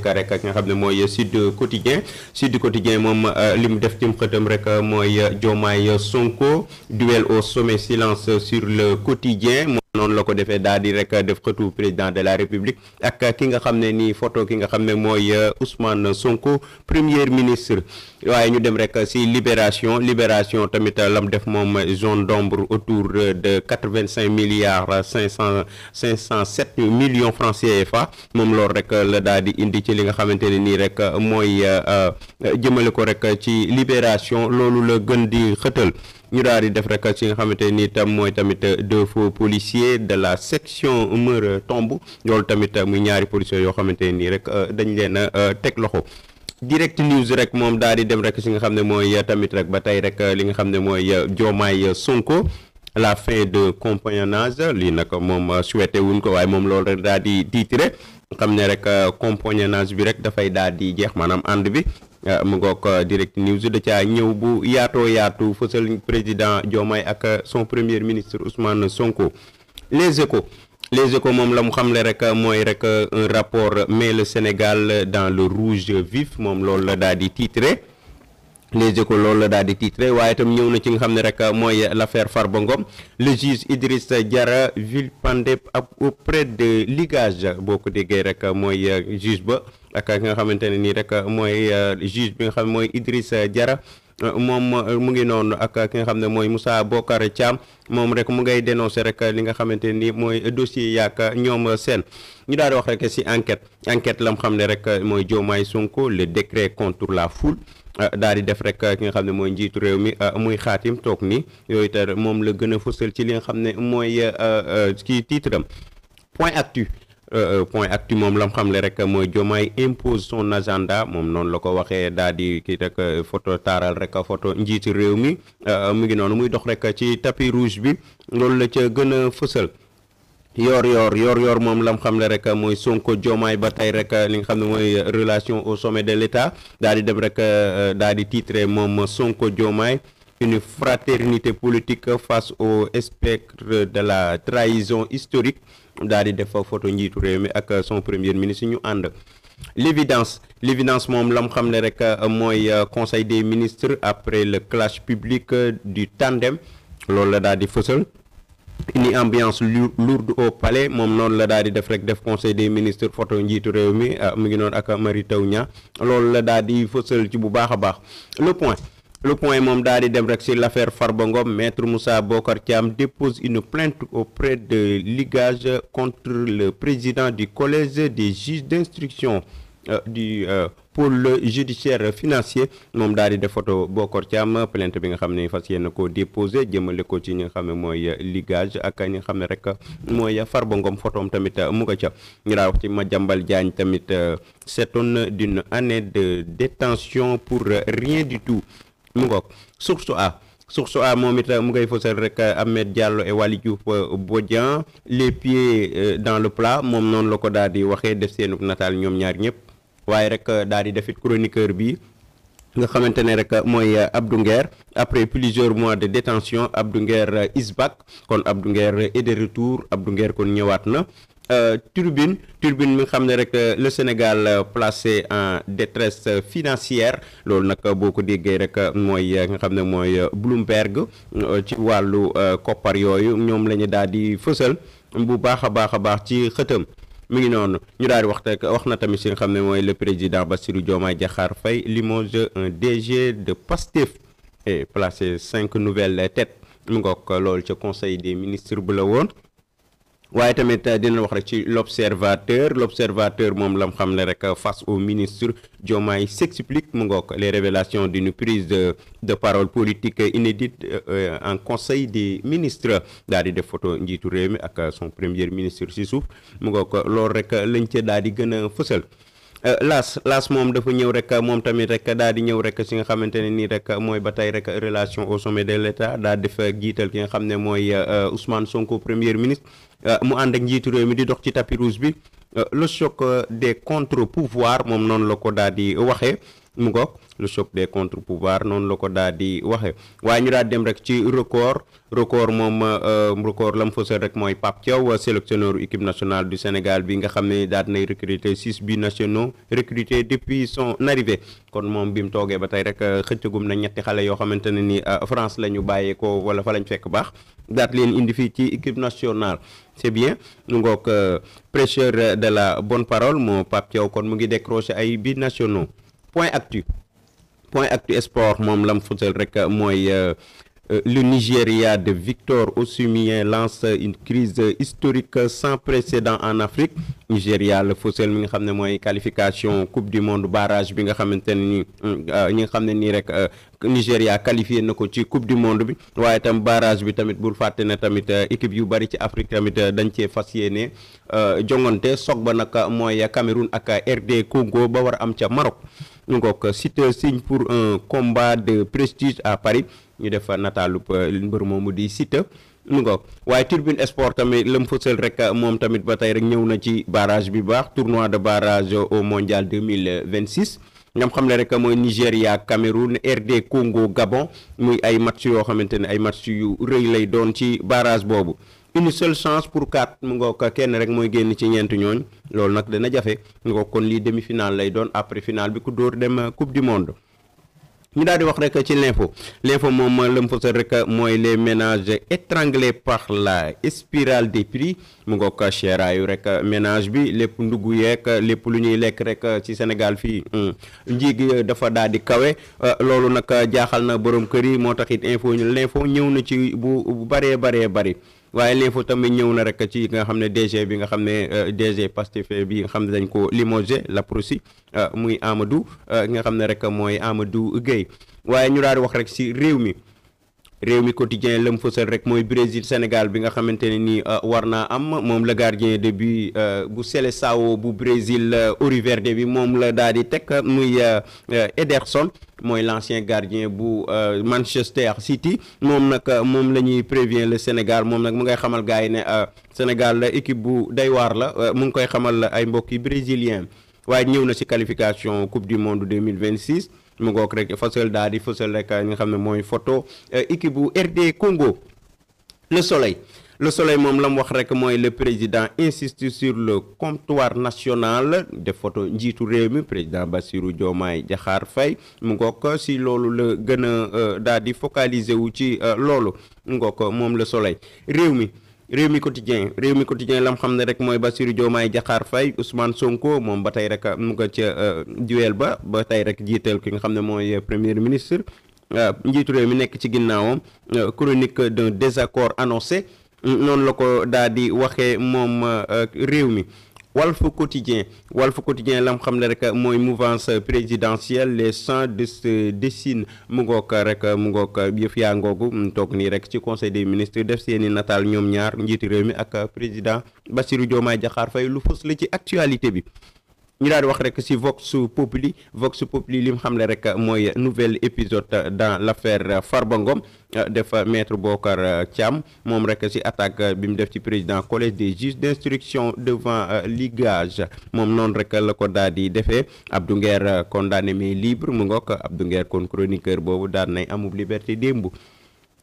rek ak nga xam ne mooy Sud Quotidien moom li mu def ci xëtam rek mooy Diomaye Sonko duel au sommet, silence sur le quotidien. noonu la ko defee daal di rek def xëtu président de la république ak ki nga xam ne nii photo ki nga xam ne mooy Ousmane Sonko premier ministre. waaye ñu dem rek si libération tamit lam def moom zone d'ombre autour de 85 milliards 507 millions francs CFA moom loolu rek la daal di indi ci li nga xamante ne nii rek mooy jëmale ko rek ci libération loolu la gën di xëtal. ñu daal di def rek ci nga xamante ni tam mooy tamit deux faux policiers de la section Meuré-Tombe loolu tamit muy ñaari policiers yoo xamante nii rek dañ leen a teg loxo. Direct News rek moom daal di dem rek ci nga xam ne mooy tamit rek ba tey rek li nga xam ne mooy Diomaye Sonko la fin de compagnonnage lii nag moom souhaité wuñ ko waaye moom loolu rek daal di titre xam ne rek compagnonnage bi rek dafay daal di jeex maanaam ànd bi. mu ngoog Direct News da caa ñëw bu yaatu fësal président Diomaye ak son premier ministre Ousmane Sonko. Les Échos moom la mu xamle rek mooy rek un rapport met le Sénégal dans le rouge vif moom loolu la daal di titré. Les Échos loolu la daal di titré waaye itam ñëw na ci nga xam ne rek mooy l'affaire Farba Ngom le juge Idrissa Diarra vilipendé auprès de ligage boo ko déggee rek mooy juge ba ak nga xamante ne nii rek mooy juge bi nga xam ne mooy Idrissa Diarra moom mu ngi noonu ak ki nga xam ne mooy Moussa Bocar Thiam moom rek mu ngay dénoncer rek li nga xamante ni mooy dossier yaak ñoom seen ñu daal di wax rek ci enquête lam xam ne rek mooy Diomaye Sonko le décret contre la foule daal di def rek ki nga xam ne mooy njiitu réew mi muy xaatim toog ni yooyu te moom la gën a fësal ci li nga xam ne mooy ci titre am point actu moom lam xam le rek mooy Diomaye impose son agenda moom noonu la ko waxee daal di kii rek photo taaral rek photo njiitu réew mi mu ngi noonu muy dox rek ci tapis rouge bi loolu la ca gën a fësal. yor moom lam xam le rek mooy Sonko Diomaye ba tey rek li nga xam ne mooy relation au sommet de l'État daal di dem rek daal di titré moom Sonko Diomaye une fraternité politique face au spectre de la trahison historique daal di def photo njiitu réew mi ak son premier ministre ñu ànd. L'évidence moom lam xam ne rek mooy conseil des ministres après le clash public du tandem loolu la daal di fësal. Une ambiance lourde au palais moom noonu la daal di def rek def conseil des ministres photo njiitu réew mi mu ngi noonu ak Mary Teuw Niane loolu la daal di fësal ci bu baax a baax. Le point moom daal di dem rek sur l'affaire Farba Ngom maître Moussa Bocar Thiam dépose une plainte auprès de ligage contre le président du collège des juges d'instruction du pôle judiciaire financier moom daal di def photo Bocar Thiam plainte bi nga xam ne fas yéene ko déposé jëmale ko ci ñi nga xam ne mooy ligage ak ñi nga xam ne rek mooy Farba Ngom photom tamit mu nga ca ñu daa wax ci Madiambal Diagne tamit s'étonne d'une année de détention pour rien du tout mu ngoog Source A moom it mu ngay fësal rek Ahmed Diallo et Waly Diouf Bodian les pieds dans le plat moom noonu la ko daal di waxee def seenub nataal ñoom ñaar ñëpp waaye rek daal di defit chroniqueur bi nga xamante ne rek mooy Abdou Nguer après plusieurs mois de détention Abdou Nguer is back kon Abdou Nguer est de retour Abdou Nguer kon ñëwaat na. Turbine mi nga xam ne rek le Sénégal placé en détresse financière loolu nag boo ko déggee rek mooy nga xam ne mooy Bloomberg ci wàllu koppar yooyu ñoom la ñu daal di fësal bu baax a baax ci xëtam mi ngi noonu ñu daal di wax na tamit si nga xam ne mooy le président Bassirou Diomaye Diakhar Faye limoge un DG de Pastef et placé 5 nouvelles têtes mu ngoog loolu ca conseil des ministres bu la woon. waaye tamit dina wax rek ci l'observateur moom lam xam ne rek face au ministre Diomaye s'explique mu ngoog les révélations d'une prise de parole politique inédite en conseil des ministres daal di def photo njiitu réew mi ak son premier ministre ci suuf mu ngoog loolu rek lañ ca daal di gën a fësal. L'As moom dafa ñëw rek moom tamit rek daal di ñëw rek si nga xamante ne nii rek mooy ba tey rek relation au sommet de l'État daal def jiital ki nga xam ne mooy Ousmane Sonko premier ministre mu ànd ak njiitu réew mi di dox ci tapis rouge bi le choc des contre-pouvoirs moom noonu la ko daal di waxee mu ngoog le choc des contre-pouvoirs noonu la ko daal di waxe waaye ñu daal dem rek ci record moom record la mu fësal rek mooy Pape Thiaw sélectionneur équipe nationale du Sénégal bi nga xam ne daal dinay recruter 6 binationaux recrutés depuis son arrivée kon moom bi mu toogee ba tey rek xëccagum na ñetti xale yoo xamante ne ni France la ñu bàyyeekoo wala fa lañ fekk baax daat leen indi fii ci équipe nationale c'est bien mu ngoog prêcheur de la bonne parole moo Pape Thiaw kon mu ngi décroché ay binationaux point actu sport moom lam fësal rek mooy le Nigeria de Victor Osimhen lance une crise historique sans précédent en Afrique Nigeria la fësal mi nga xam ne mooy qualification coupe du monde barrage bi nga xamante ne ni ñi nga xam ne nii rek Nigeria qualifié na ko ci coupe du monde bi waaye tam barrage bi tamit bul fàtte ne tamit équipe yu bari ci Afrique tamit dañ cee fas yéene jongante soog ba nag mooy Cameroun ak RD Congo ba war a am ca Maroc ñu ngoog Siteu signe pour un combat de prestige à Paris ñu def nataalub mbër moomu di Siteu mu ngoog waaye Tribune Sport tamit la mu fësal rek moom tamit ba tey rek ñëw na ci barrage bi baax tournoi de barrage au mondial 2026 ngam xam ne rek mooy Nigéria Cameroun RD Congo Gabon muy ay match yoo xamante ne ay match yu rëy lay doon ci barrage boobu une seule chance pour 4 mu ngoog kenn rek mooy génn ci ñeent ñooñ loolu nag dana jafe mu ngoog kon lii demi-finale lay doon après finale bi ku dóor dem coupe du monde ñu daal di wax rek ci l'info moom la mu fësal rek mooy les ménages étranglés par la spirale des prix mu ngoog cheraayu rek ménage bi lépp ndugg yeeg lépp lu ñuy lekk rek ci Sénégal fii njiig dafa daal di kawe loolu nag jaaxal na borom kër yi moo tax it l'info ñëw na ci bu bëree bari waaye l'info tamit ñëw na rek ci nga xam ne DG bi nga xam ne DG Pastef bi nga xam ne dañ ko limogé l'APROSI muy Amadou nga xam ne rek mooy Amadou Gueye waaye ñu daal di wax rek ci réew mi quotidien la mu fësal rek mooy Brésil Sénégal bi nga xamante ne nii war naa am moom le gardien de but bu Seleção bu Brésil Ouro Verde bi moom la daal di teg muy Ederson mooy l'ancien gardien bu Manchester City moom nag moom la ñuy prévient le Sénégal moom nag mu ngay xamal gars yi ne Sénégal la équipe bu day waar la mu ngi koy xamal ay mbokki brésilien waaye ñëw na ci qualification coupe du monde 2026 mu ngoog rek fësal daal di fësal rek nga xam ne mooy photo équipe bu RD Congo le soleil moom la mu wax rek mooy le président insiste sur le comptoir national de photo njiitu réew mi président Bassirou Diomaye Diakhar Faye mu ngoog si loolu la gën a daal di focaliser wu ci loolu mu ngoog moom le soleil réew mi quotidien lam xam ne rek mooy Bassirou Diomaye Diakhar Faye Ousmane Sonko moom ba tey rek mu nga ca duel ba tey rek jiital ki nga xam ne mooy premier ministre njiitu réew mi nekk ci ginnaawam chronique d'un désaccord annoncé noonu la ko daal di waxee moom réew mi Walf Quotidien lam xam ne rek mooy mouvance présidentielle les champs de se dessinent mu ngoog yëf yaa ngoogu toog nii rek ci conseil des ministres def seeni nataal ñoom ñaar njiitu réew mi ak président Bassirou Diomaye Diakhar Faye lu fës la ci actualité bi ñu daal di wax rek ci Vox Populi li mu xam ne rek mooy nouvel épisode dans l'affaire Farba Ngom def maître Bokar Thiam moom rek ci attaque bi mu def ci président collège des juges d'instruction devant ligage moom noonu rek la ko daal di defee Abdou Nguer condamné mais libre mu ngoog Abdou Nguer kon chroniqueur boobu daal nay amub liberté démb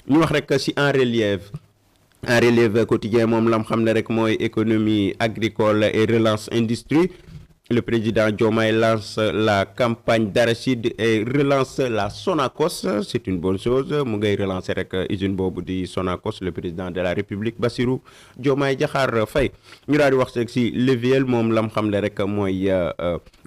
ñu wax rek ci en relève quotidien moom lam xam ne rek mooy économie agricole et relance industrie le président Diomaye lance la campagne d'arachide et relance la Sonacos c'est une bonne chose mu ngay relancer rek usine boobu di Sonacos le président de la République Bassirou Diomaye Diakhar Faye ñu daal di wax rek ci leviel moom lam xam ne rek mooy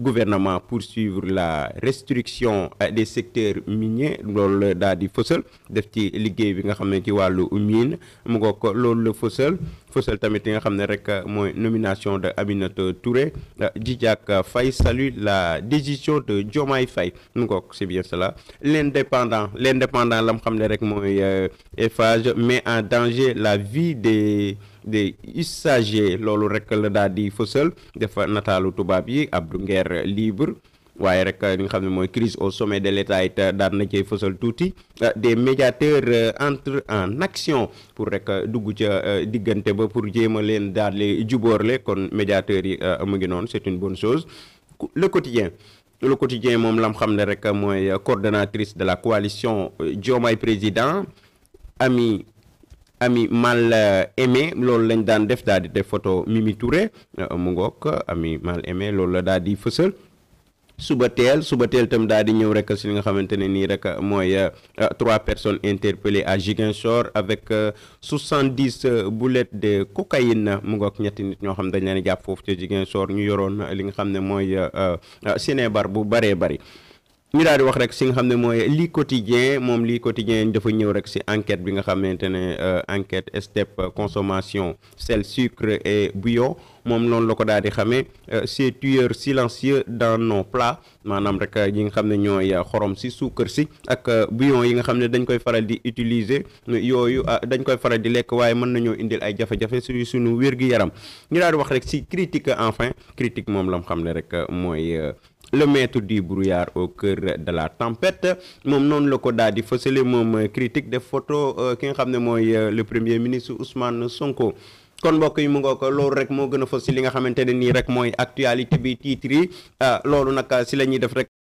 gouvernement poursuivre la restriction des secteurs miniers loolu daal di fësal def ci liggéey bi nga xam ne ci wàllu mine mu ngoog loolu la fësal tamit yi nga xam ne rek mooy nomination de Aminata Touré Djidiack Faye salue la décision de Diomaye Faye mu ngoog c'est bien cela l'indépendant lam xam ne rek mooy Eiffage met en danger la vie des usagers loolu rek la daal di fësal dafa nataalu tubaab yi Abdou Nguer libre waaye rek li nga xam ne mooy crise au sommet de l'État it daan na cay fësal tuuti des médiateurs entrent en action pour rek dugg ca diggante ba pour jéem a leen daal di jubóorle kon médiateurs yi mu ngi noonu c'est une bonne chose le quotidien le quotidien moom lam xam ne rek mooy coordonnatrice de la coalition Diomaye Président Ami Mal Aimé loolu lañ daan def daal di def photo Mimi Touré mu ngoog Ami Mal Aimé loolu la daal di fësal suba teel tam daal di ñëw rek si li nga xamante ne nii rek mooy 3 personnes interpellées à Ziguinchor avec 70 boulettes de cocaïne mu ngoog ñetti nit ñoo xam dañ leen jàpp foofu ca Ziguinchor ñu yoroon li nga xam ne mooy sinébar bu bëree bëri. ñu daal di wax rek si nga xam ne mooy lii quotidien dafa ñëw rek si enquête bi nga xamante ne enquête STEP consommation sel sucre et bouillon moom noonu la ko daal di xamee ces tueurs silencieux dans nos plats maanaam rek yi nga xam ne ñooy xorom si suukar si ak bouillon yi nga xam ne dañ koy faral di utiliser yooyu dañ koy faral di lekk waaye mën nañoo indil ay jafe-jafe suñu wér-gi-yaram ñu daal di wax rek si critique critique moom la mu xam ne rek mooy le maître du brouillard au cœur de la tempête moom noonu la ko daal di fësale moom critique def photo ki nga xam ne mooy le premier ministre Ousmane Sonko. kon mbokk yi mu ngoo ko loolu rek moo gën a fës si li nga xamante ne nii rek mooy actualité bi titre yi loolu nag si la ñuy def rek